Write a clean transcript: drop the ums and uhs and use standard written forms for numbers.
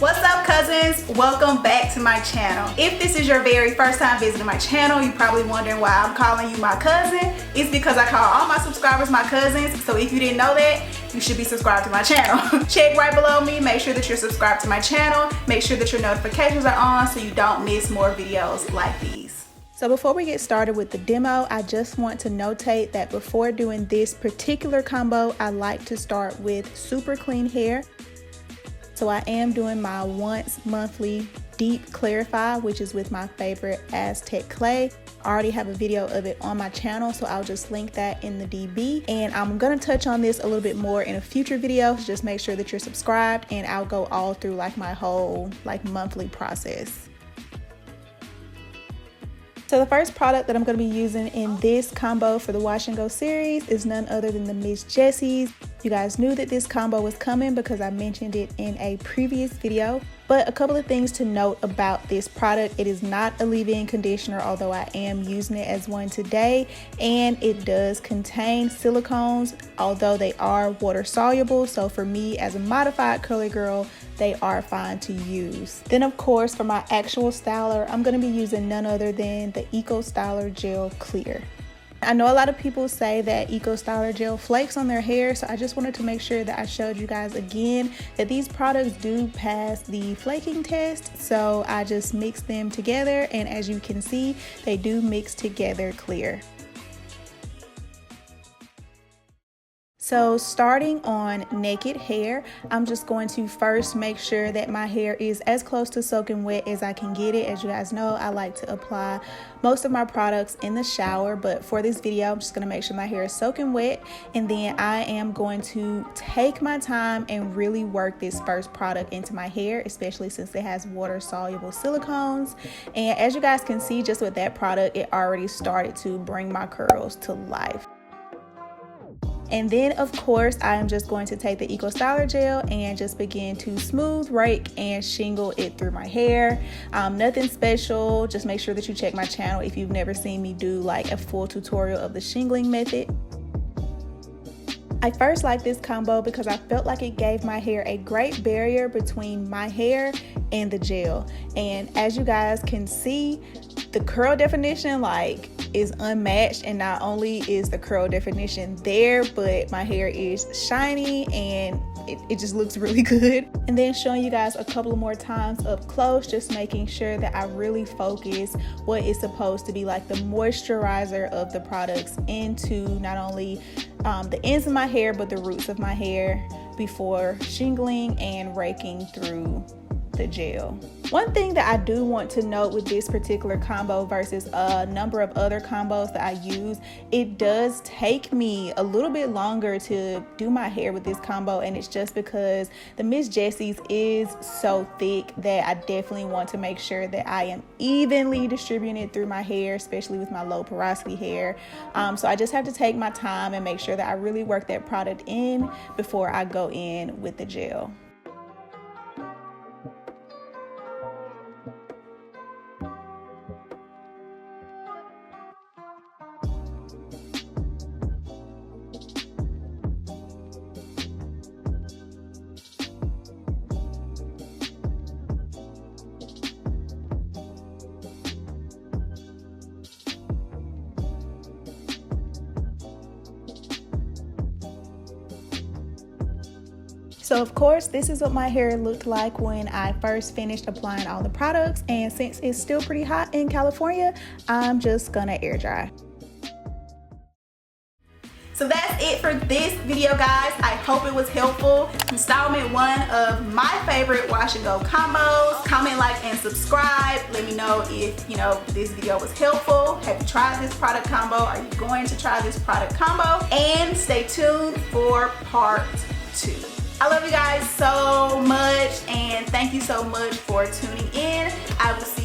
What's up, cousins? Welcome back to my channel. If this is your very first time visiting my channel, you're probably wondering why I'm calling you my cousin. It's because I call all my subscribers my cousins. So if you didn't know that, you should be subscribed to my channel. Check right below me, make sure that you're subscribed to my channel. Make sure that your notifications are on so you don't miss more videos like these. So before we get started with the demo, I just want to notate that before doing this particular combo, I like to start with super clean hair. So I am doing my once monthly deep clarify, which is with my favorite Aztec Clay. I already have a video of it on my channel, so I'll just link that in the DB. And I'm gonna touch on this a little bit more in a future video, so just make sure that you're subscribed, and I'll go all through like my whole monthly process. So the first product that I'm going to be using in this combo for the Wash and Go series is none other than the Miss Jessie's. You guys knew that this combo was coming because I mentioned it in a previous video. But a couple of things to note about this product: it is not a leave-in conditioner, although I am using it as one today, and it does contain silicones, although they are water soluble. So for me as a modified curly girl, they are fine to use. Then of course for my actual styler, I'm going to be using none other than the Eco Styler Gel Clear. I know a lot of people say that Eco Styler Gel flakes on their hair, so I just wanted to make sure that I showed you guys again that these products do pass the flaking test. So I just mixed them together, and as you can see, they do mix together clear. So starting on naked hair, I'm just going to first make sure that my hair is as close to soaking wet as I can get it. As you guys know, I like to apply most of my products in the shower, but for this video, I'm just gonna make sure my hair is soaking wet, and then I am going to take my time and really work this first product into my hair, especially since it has water soluble silicones. And as you guys can see, just with that product, it already started to bring my curls to life. And then of course I am just going to take the Eco Styler Gel and just begin to smooth, rake, and shingle it through my hair. Nothing special, just make sure that you check my channel if you've never seen me do like a full tutorial of the shingling method. I first like this combo because I felt like it gave my hair a great barrier between my hair and the gel. And as you guys can see, the curl definition is unmatched, and not only is the curl definition there, but my hair is shiny and it just looks really good. And then showing you guys a couple more times up close, just making sure that I really focus what is supposed to be like the moisturizer of the products into not only the ends of my hair but the roots of my hair before shingling and raking through the gel. One thing that I do want to note with this particular combo versus a number of other combos that I use, it does take me a little bit longer to do my hair with this combo, and it's just because the Miss Jessie's is so thick that I definitely want to make sure that I am evenly distributing it through my hair, especially with my low porosity hair. So I just have to take my time and make sure that I really work that product in before I go in with the gel. So of course, this is what my hair looked like when I first finished applying all the products, and since it's still pretty hot in California, I'm just gonna air dry. So that's it for this video, guys. I hope it was helpful. Installment 1 of my favorite wash and go combos. Comment, like, and subscribe. Let me know if this video was helpful. Have you tried this product combo? Are you going to try this product combo? And stay tuned for part 2. I love you guys so much, and thank you so much for tuning in. I will see